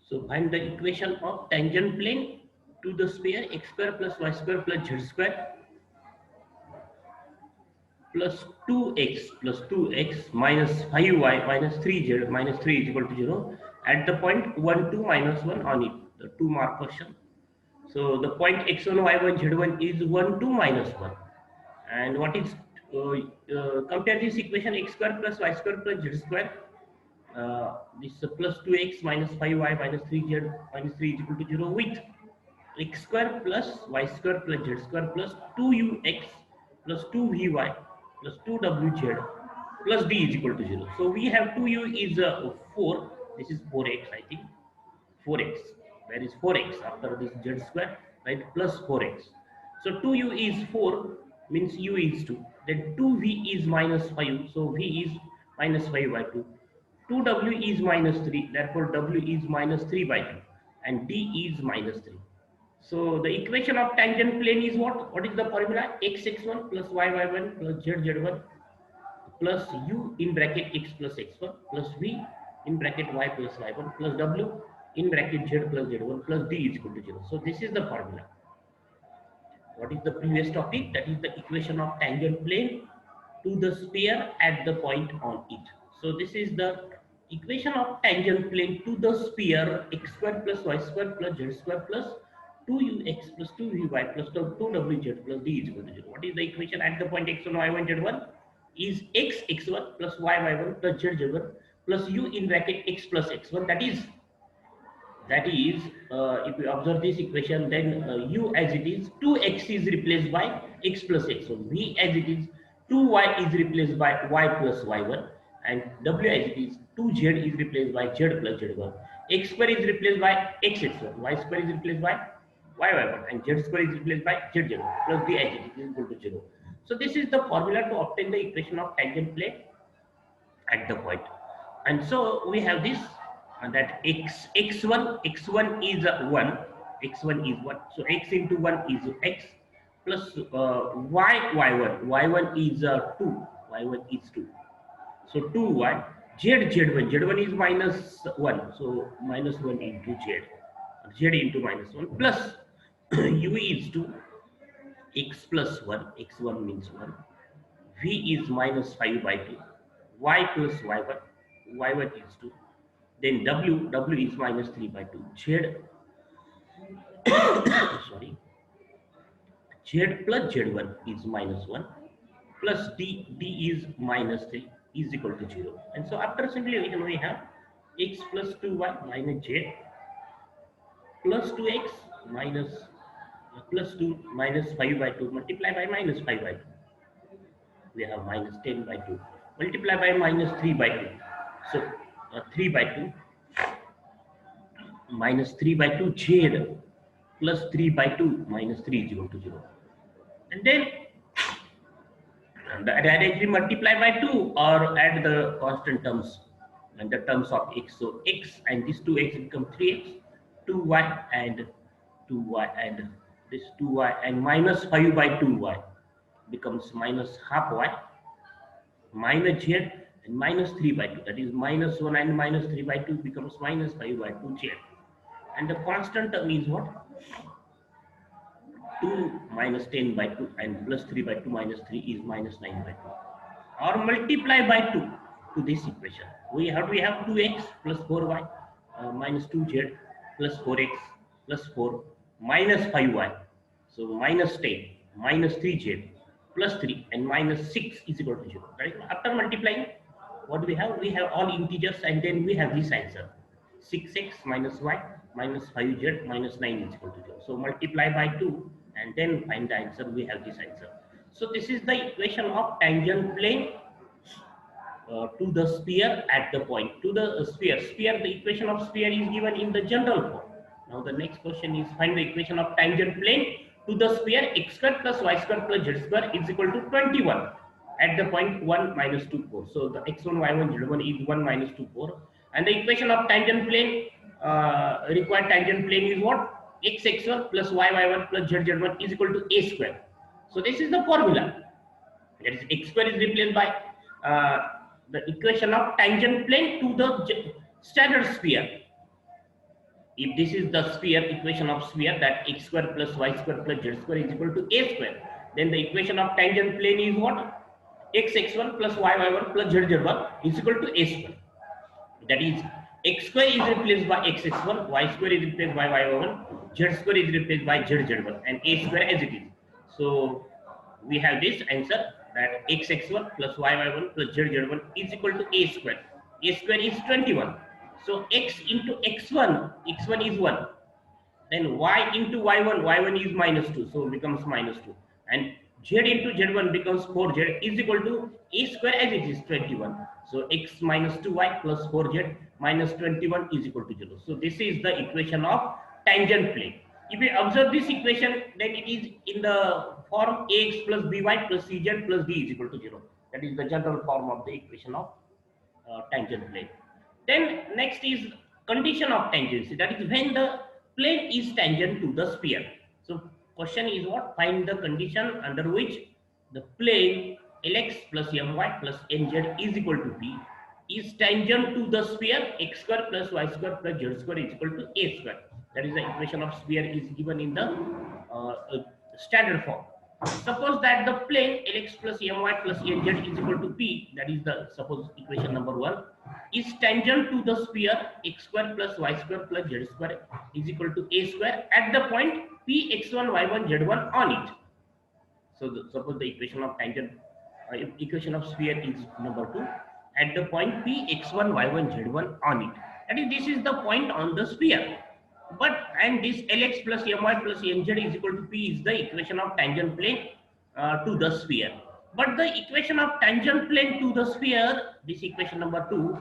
So find the equation of tangent plane to the sphere x square plus y square plus z square plus 2x minus 5y minus 3z minus 3 is equal to 0 at the point 1, 2 minus 1 on it. The 2 mark question. So the point x1, y1, z1 is 1, 2 minus 1. And what is, compare this equation x square plus y square plus z square. This plus 2x minus 5y minus 3z minus 3 is equal to 0 with x square plus y square plus z square plus 2ux plus 2vy plus 2wz plus d is equal to 0. So we have 2u is 4. This is 4x, I think. 4x. There is 4x after this z square, right? Plus 4x. So 2u is 4 means u is 2. Then 2v is minus 5. So v is minus 5 by 2. 2w is minus 3. Therefore w is minus 3 by 2. And d is minus 3. So the equation of tangent plane is what? What is the formula? X1 plus y1 plus z1 plus u in bracket x plus x1 plus v in bracket y plus y1 plus w in bracket z plus z1 plus d is equal to 0. So this is the formula. What is the previous topic? That is the equation of tangent plane to the sphere at the point on it. So this is the equation of tangent plane to the sphere x square plus y square plus z square plus 2ux plus 2vy plus 2wz plus d is equal to 0. What is the equation at the point x1, y1, z1? Is x1 plus y1 plus z1 plus u in bracket x plus x1. That is, if you observe this equation, then u as it is 2x is replaced by x plus x1, v as it is 2y is replaced by y plus y1, and w as it is 2z is replaced by z plus z1, x square is replaced by x1, y square is replaced by y1, and z square is replaced by z0 plus d as it is equal to 0. So this is the formula to obtain the equation of tangent plane at the point. And so we have this, that x1 is 1, x1 is 1, so x into 1 is x plus y1 is 2, y1 is 2, so 2y, z1 is minus 1, so minus 1 into z into minus 1 plus u is 2, x plus 1, x1 means 1, v is minus 5 by 2, y plus y1, y1 is 2, then w is minus 3 by 2, z sorry, z plus z1 is minus 1 plus d is minus 3 is equal to 0. And so after simplification we have x plus 2y minus z plus 2x minus plus 2 minus 5 by 2 multiply by minus 5 by 2. We have minus 10 by 2 multiply by minus 3 by 2. So 3 by 2 minus 3 by 2 z plus 3 by 2 minus 3 is equal to 0. And then directly multiply by 2 or add the constant terms and the terms of x. So x and this 2x become 3x, 2y and 2y, and this 2y and minus 5 by 2y becomes minus half y, minus z and minus 3 by 2, that is minus 1 and minus 3 by 2 becomes minus 5 by 2 z, and the constant term is what? 2 minus 10 by 2 and plus 3 by 2 minus 3 is minus 9 by 2, or multiply by 2 to this equation. We have 2x plus 4y minus 2z plus 4x plus 4 minus 5y, so minus 10 minus 3z plus 3 and minus 6 is equal to 0. Right? After multiplying, what do we have? We have all integers, and then we have this answer: 6x minus y minus 5z minus 9 is equal to 0. So multiply by 2 and then find the answer. We have this answer. So this is the equation of tangent plane to the sphere at the point. To the sphere, the equation of sphere is given in the general form. Now the next question is find the equation of tangent plane to the sphere x square plus y square plus z square is equal to 21 at the point 1 minus 2 4. So the x1 y1 z1 is 1 minus 2 4, and the equation of tangent plane required tangent plane is what? X1 plus y1 plus z1 is equal to a square. So this is the formula. That is, x square is replaced by the equation of tangent plane to the standard sphere. If this is the sphere, equation of sphere, that x square plus y square plus z square is equal to a square, then the equation of tangent plane is what? X1 plus y1 plus z1 is equal to a square. That is, x square is replaced by x1, y square is replaced by y1, z square is replaced by z1, and a square as it is. So we have this answer, that x1 plus y1 plus z1 is equal to a square. A square is 21. So x into x1 is 1. Then y into y1 is minus 2, so it becomes minus 2. And z into z1 becomes 4z is equal to a square as it is 21. So x minus 2y plus 4z minus 21 is equal to 0. So this is the equation of tangent plane. If we observe this equation, then it is in the form ax plus by plus cz plus d is equal to 0. That is the general form of the equation of tangent plane. Then next is condition of tangency. That is when the plane is tangent to the sphere. So question is what? Find the condition under which the plane Lx plus My plus Nz is equal to P is tangent to the sphere x square plus y square plus z square is equal to a square. That is the equation of sphere is given in the standard form. Suppose that the plane Lx plus My plus Nz is equal to P, that is the suppose equation number 1, is tangent to the sphere x square plus y square plus z square is equal to a square at the point P x1 y1 z1 on it. So suppose the equation of tangent, equation of sphere is number 2 at the point P x1 y1 z1 on it. That is, this is the point on the sphere. But and this Lx plus My plus Nz is equal to P is the equation of tangent plane to the sphere. But the equation of tangent plane to the sphere, this equation number 2,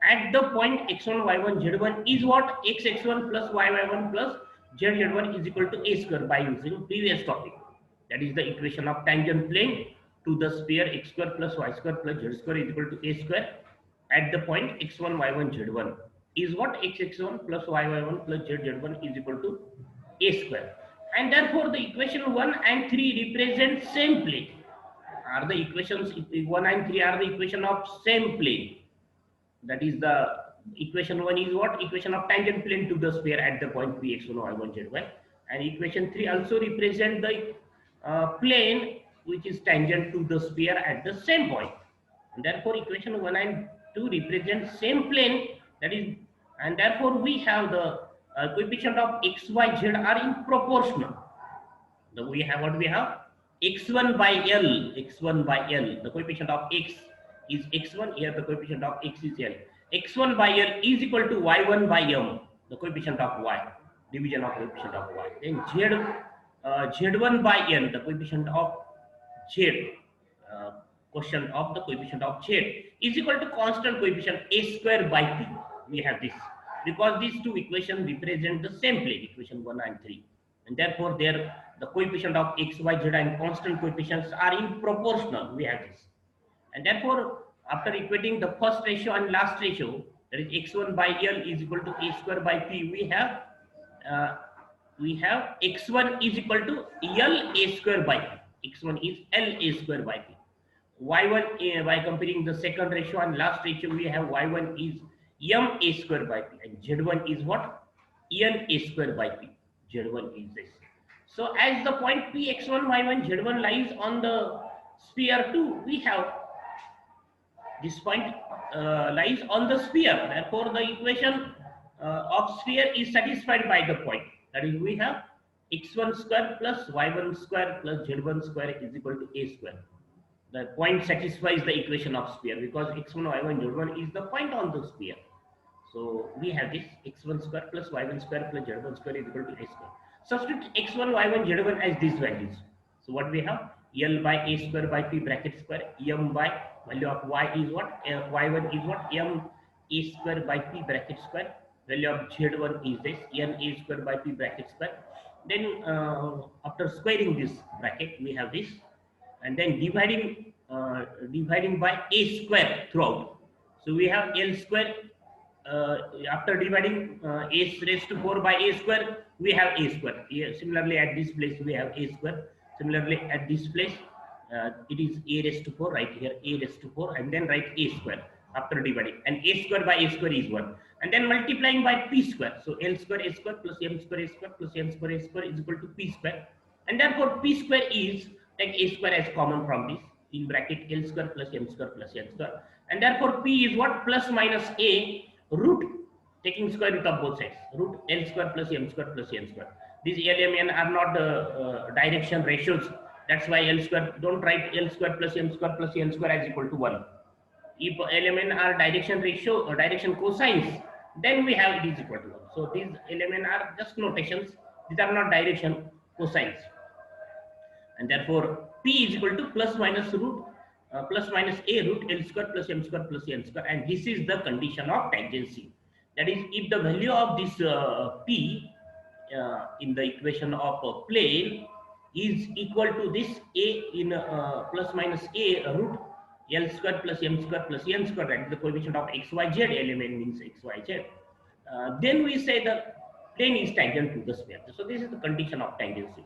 at the point x1 y1 z1 is what? X1 plus y1 plus z1 is equal to a square by using previous topic. That is the equation of tangent plane to the sphere x square plus y square plus z square is equal to a square at the point x1 y1 z1 is what? X1 plus y1 plus z1 is equal to a square. And therefore the equation 1 and 3 represent same plane. Are the equations 1 and 3 are the equation of same plane. That is the equation 1 is what? Equation of tangent plane to the sphere at the point P x1 y1 z1, and equation 3 also represent the plane which is tangent to the sphere at the same point. And therefore equation 1 and 2 represent same plane. That is, and therefore we have the coefficient of x y z are in proportional. We have what we have? X1 by L, x1 by L. The coefficient of x is x1, here the coefficient of x is L. X1 by L is equal to y1 by m, the coefficient of y, division of coefficient of y. Then z1 by n, the coefficient of z, question of the coefficient of z is equal to constant coefficient a square by p. We have this because these two equations represent the same plane, equation 1 and 3, and therefore there the coefficient of x, y, z and constant coefficients are in proportional. We have this, and therefore after equating the first ratio and last ratio, that is x1 by L is equal to a square by p, uh, we have x1 is equal to L a square by p. X1 is L a square by p. Y1, by comparing the second ratio and last ratio, we have y1 is m a square by p, and z1 is what? N a square by p. Z1 is this. So as the point P x1 y1 z1 lies on the sphere 2, we have this point lies on the sphere. Therefore the equation of sphere is satisfied by the point. That is, we have x1 square plus y1 square plus z1 square is equal to a square. The point satisfies the equation of sphere because x1 y1 z1 is the point on the sphere. So we have this x1 square plus y1 square plus z1 square is equal to a square. Substitute x1 y1 z1 as these values. So what we have? L by a square by p bracket square, m by value of y is what? Y1 is what? M a square by p bracket square. Value of z1 is this, n a square by p bracket square. Then after squaring this bracket, we have this, and then dividing by a square throughout. So we have L square. After dividing a raised to 4 by a square, we have a square. Here, similarly at this place we have a square. Similarly at this place it is a raised to 4, right here a raised to 4, and then write a square after dividing, and a square by a square is 1. and then multiplying by p square. So L square a square plus m square a square plus n square a square is equal to p square, and therefore p square is, take a square as common from this, in bracket L square plus m square plus n square, and therefore p is what, plus minus a root, taking square root of both sides, root L square plus m square plus n square. These L m n are not direction ratios, that's why L square, don't write L square plus m square plus n square as equal to 1. If element are direction ratio or direction cosines, then we have it is equal to 1. So these element are just notations, these are not direction cosines, and therefore p is equal to plus minus root plus minus a root L square plus m square plus n square, and this is the condition of tangency. That is, if the value of this p in the equation of a plane is equal to this a in plus minus a root L square plus m square plus n square, that is the coefficient of xyz element means xyz, then we say the plane is tangent to the sphere. So this is the condition of tangency.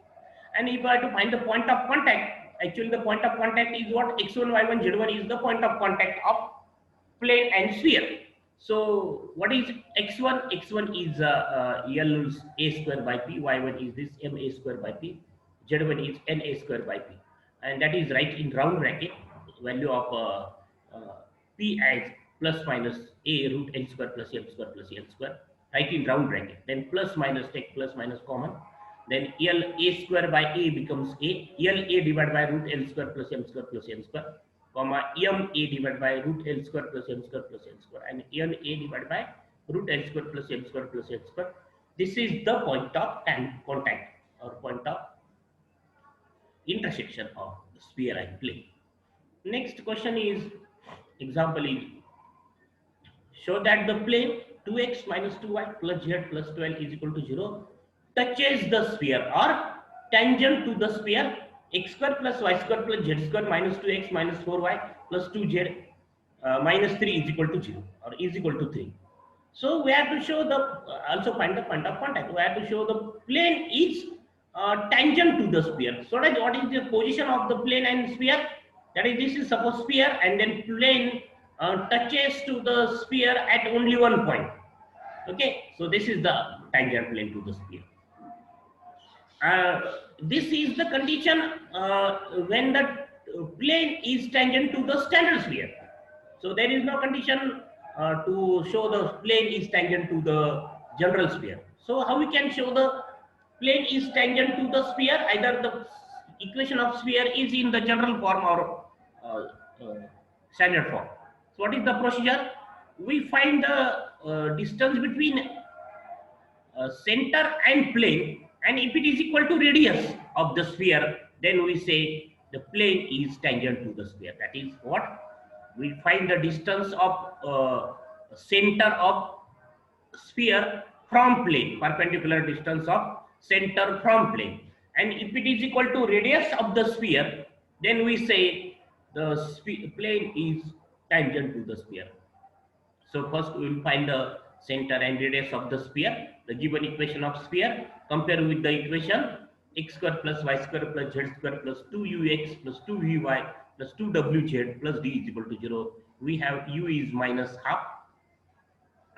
And if I have to find the point of contact, actually the point of contact is what, x1 y1 z1 is the point of contact of plane and sphere. So what is x1? X1 is L a square by p, y1 is this m a square by p, z1 is n a square by p, and that is right in round bracket, value of p as plus minus a root n square plus m square plus n square, right in round bracket. Then plus minus, take plus minus common, then L a square by a becomes a, L a divided by root L square plus m square plus n square, comma m a divided by root L square plus m square plus n square, and n a divided by root L square plus m square plus n square. This is the point of contact or point of intersection of the sphere and plane. Next question is, example is, show that the plane 2x minus 2y plus z plus 12 is equal to 0 touches the sphere or tangent to the sphere x square plus y square plus z square minus 2x minus 4y plus 2z minus 3 is equal to 0 or is equal to 3. So we have to show the, also find the point of contact. We have to show the plane is tangent to the sphere. So that what is the position of the plane and sphere? That is, this is suppose sphere, and then plane touches to the sphere at only one point. Okay, so this is the tangent plane to the sphere. This is the condition when the plane is tangent to the standard sphere. So there is no condition to show the plane is tangent to the general sphere. So how we can show the plane is tangent to the sphere? Either the equation of sphere is in the general form or standard form. So what is the procedure? We find the distance between center and plane, and if it is equal to radius of the sphere, then we say the plane is tangent to the sphere. That is what? We find the distance of center of sphere from plane, perpendicular distance of center from plane, and if it is equal to radius of the sphere, then we say the plane is tangent to the sphere. So first we will find the center and radius of the sphere, the given equation of sphere, compare with the equation x square plus y square plus z square plus 2ux plus 2vy plus 2wz plus d is equal to 0. We have u is minus half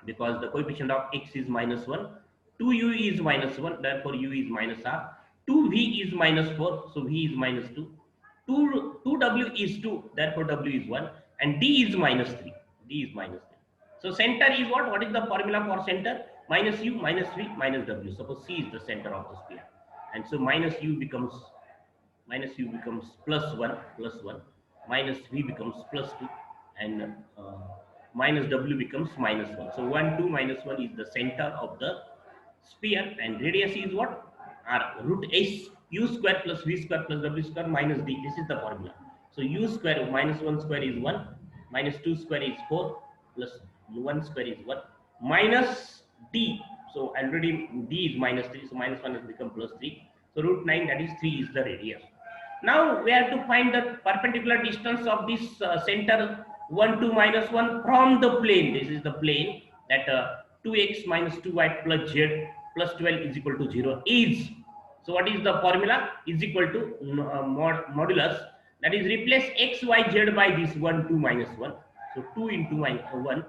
because the coefficient of x is minus 1, 2u is minus 1, therefore u is minus half, 2v is minus 4, so v is minus 2, 2w is 2, therefore w is 1, and d is minus 3, d is minus 3. So center is what? What is the formula for center? Minus u minus v minus w. Suppose c is the center of the sphere, and so minus u becomes plus 1, minus v becomes plus 2, and minus w becomes minus 1. So 1, 2, minus 1 is the center of the sphere, and radius is what? R root s u square plus v square plus w square minus d. This is the formula. So u square minus 1 square is 1, minus 2 square is 4, plus 1 square is 1, minus d. So already d is minus 3, so minus 1 has become plus 3. So root 9, that is 3 is the radius. Now we have to find the perpendicular distance of this center 1, 2, minus 1 from the plane. This is the plane that 2x minus 2y plus z plus 12 is equal to 0 is. So what is the formula? Is equal to modulus, that is replace x, y, z by this 1, 2, minus 1. So 2 into 1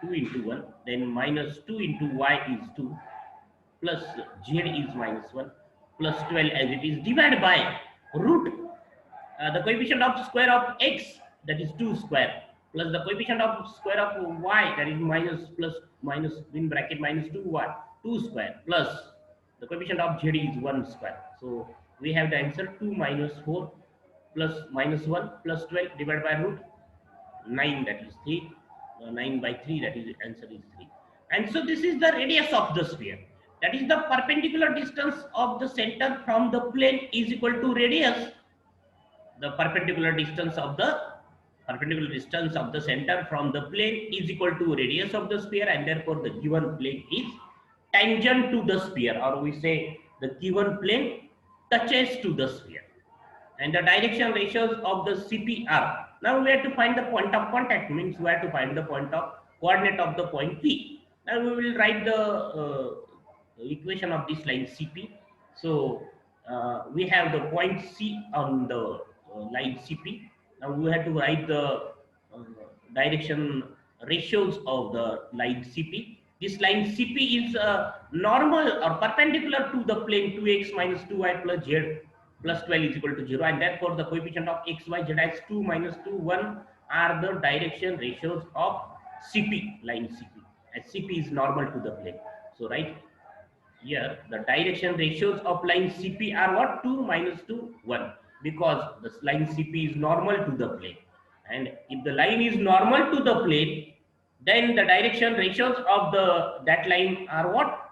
2 into 1, then minus 2 into y is 2, plus z is minus 1, plus 12 as it is, divided by root the coefficient of square of x, that is 2 square, plus the coefficient of square of y, that is minus plus minus in bracket minus 2y 2 square, plus the coefficient of z is 1 square. So we have the answer 2 minus 4 plus minus 1 plus 12 divided by root 9, that is 3. 9 by 3, that is answer is 3. And so this is the radius of the sphere, that is the perpendicular distance of the center from the plane is equal to radius, the perpendicular distance of the center from the plane is equal to radius of the sphere, and therefore the given plane is tangent to the sphere, or we say the given plane touches to the sphere. And the direction ratios of the CP are, now we have to find the point of contact, means we have to find the point of coordinate of the point P. Now we will write the equation of this line CP. So we have the point C on the line CP. Now we have to write the direction ratios of the line CP. This line CP is normal or perpendicular to the plane 2x minus 2y plus z plus 12 is equal to 0, and therefore the coefficient of x, y, z as 2 minus 2, 1 are the direction ratios of CP, line CP, as CP is normal to the plane. So right here the direction ratios of line CP are what? 2 minus 2, 1, because the line CP is normal to the plane. And if the line is normal to the plane, then the direction ratios of that line are what?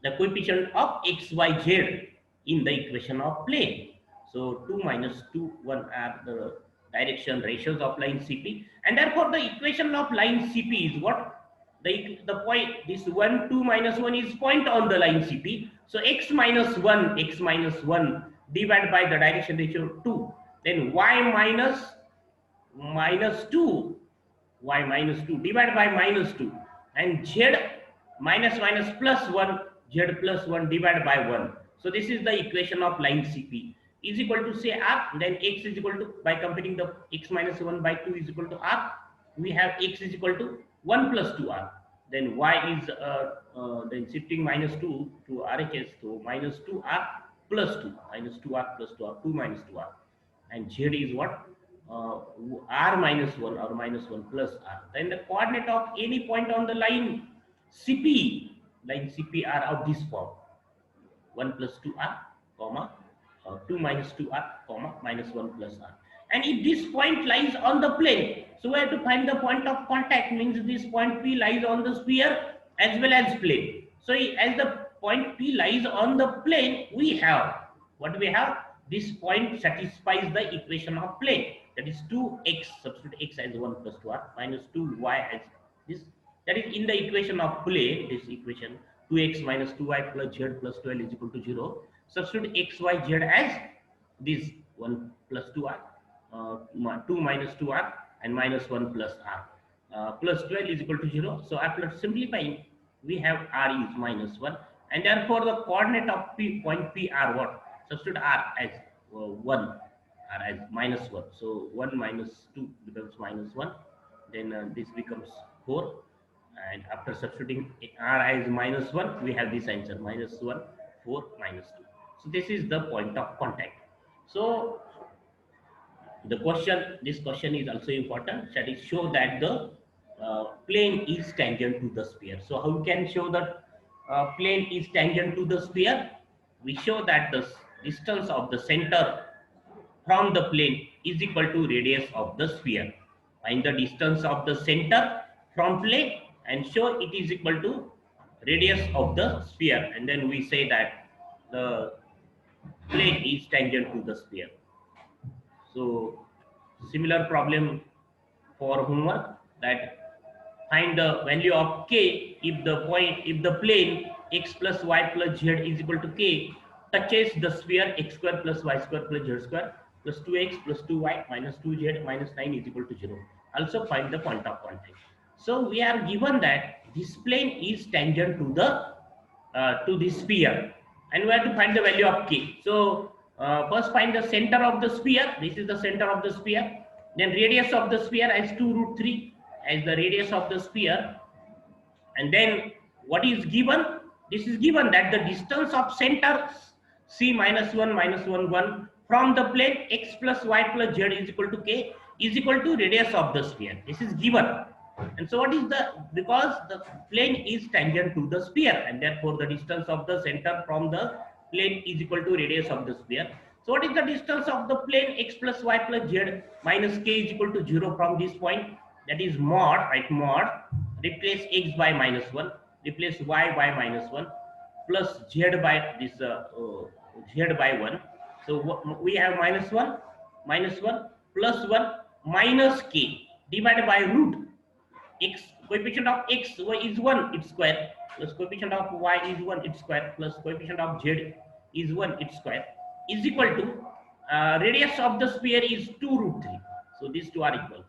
The coefficient of x, y, z in the equation of plane. So 2 minus 2, 1 are the direction ratios of line CP, and therefore the equation of line CP is what? The point, this 1, 2 minus 1 is point on the line CP. So x minus 1 divided by the direction ratio 2, then y minus 2 divided by minus 2, and z minus plus 1 z plus 1 divided by 1. So this is the equation of line CP is equal to, say, r, then x is equal to, by comparing the x minus 1 by 2 is equal to r, we have x is equal to 1 plus 2r, then y is then shifting minus 2 to RHS, so minus 2r plus 2, minus 2r plus 2r, 2 minus 2r, and z is what? R minus 1 or minus 1 plus r. Then the coordinate of any point on the line CP are of this form: 1 plus 2r, comma 2 minus 2r, comma minus 1 plus r. And if this point lies on the plane, so we have to find the point of contact, means this point P lies on the sphere as well as plane. So as the point P lies on the plane, we have what we have? This point satisfies the equation of plane, that is 2x, substitute x as 1 plus 2r, minus 2y as this, that is in the equation of plane, this equation 2x minus 2y plus z plus 12 is equal to 0. Substitute x, y, z as this 1 plus 2r, 2 minus 2r, and minus 1 plus r, plus 12 is equal to 0. So after simplifying, we have r is minus 1, and therefore the coordinate of point P are what? Substitute r as 1, r as minus 1. So 1 minus 2 becomes minus 1, then this becomes 4, and after substituting r as minus 1, we have this answer: minus 1, 4, minus 2. So this is the point of contact. So this question is also important, that is show that the plane is tangent to the sphere. So how we can show that plane is tangent to the sphere? We show that the distance of the center from the plane is equal to radius of the sphere. Find the distance of the center from plane and show it is equal to radius of the sphere, and then we say that the plane is tangent to the sphere. So similar problem for homework, that find the value of k if the plane x plus y plus z is equal to k touches the sphere x square plus y square plus z square plus 2x plus 2y minus 2z minus 9 is equal to 0. Also find the point of contact. So we are given that this plane is tangent to the sphere, and we have to find the value of k. So first find the center of the sphere. This is the center of the sphere. Then radius of the sphere as 2 root 3 as the radius of the sphere. And then what is given? This is given that the distance of center c minus 1 minus 1 1 from the plane x plus y plus z is equal to k is equal to radius of the sphere. This is given. And so what is the, because the plane is tangent to the sphere, and therefore the distance of the center from the plane is equal to radius of the sphere. So what is the distance of the plane x plus y plus z minus k is equal to 0 from this point? That is mod, right? Mod, replace x by minus 1, replace y minus 1, plus z by this z by 1. So we have minus 1 plus 1 minus k divided by root x, coefficient of x is 1 its square, plus coefficient of y is 1 its square, plus coefficient of z is 1 its square, is equal to radius of the sphere is 2 root 3. So these two are equal,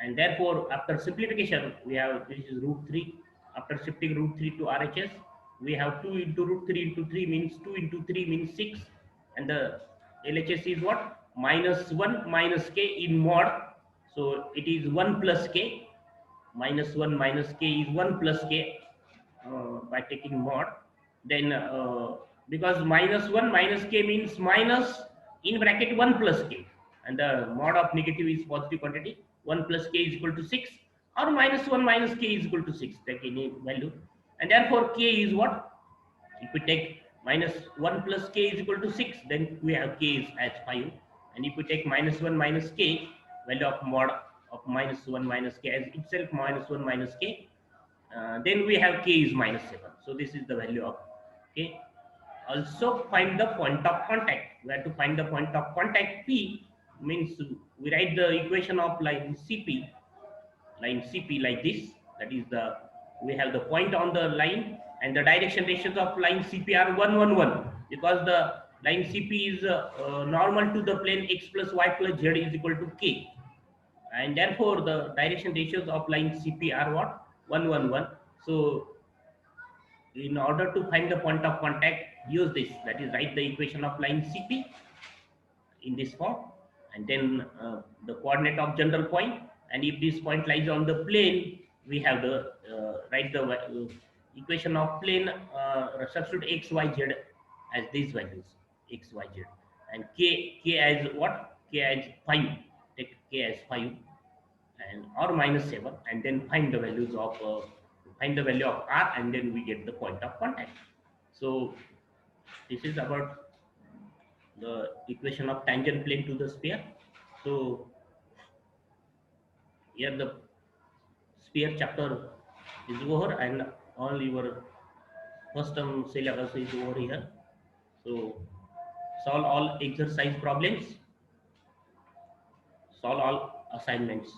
and therefore after simplification we have, this is root 3. After shifting root 3 to RHS, we have 2 into root 3 into 3 means 2 into 3 means 6, and the LHS is what? Minus 1 minus k in mod. So it is 1 plus k, minus 1 minus k is 1 plus k by taking mod. Then because minus 1 minus k means minus in bracket 1 plus k, and the mod of negative is positive quantity, 1 plus k is equal to 6, or minus 1 minus k is equal to 6, take any value. And therefore k is what? If we take minus 1 plus k is equal to 6, then we have k is as 5. And if we take minus 1 minus k, value of mod of minus 1 minus k as itself minus 1 minus k, then we have k is minus 7. So this is the value of k. Also find the point of contact. We have to find the point of contact. P means we write the equation of line CP like this. That is the, we have the point on the line, and the direction ratios of line CP are 1 1 1, because the line CP is normal to the plane x plus y plus z is equal to k, and therefore the direction ratios of line CP are what? 1 1 1. So in order to find the point of contact, use this, that is write the equation of line CP in this form, and then the coordinate of general point, and if this point lies on the plane, we have the write the equation of plane, substitute x y z as these values, x y z, and k as what? K as 5, take k as 5 and or minus 7, and then find the values of find the value of r, and then we get the point of contact. So this is about the equation of tangent plane to the sphere. So here the sphere chapter is over, and all your first term syllabus is over here. So solve all exercise problems, solve all assignments.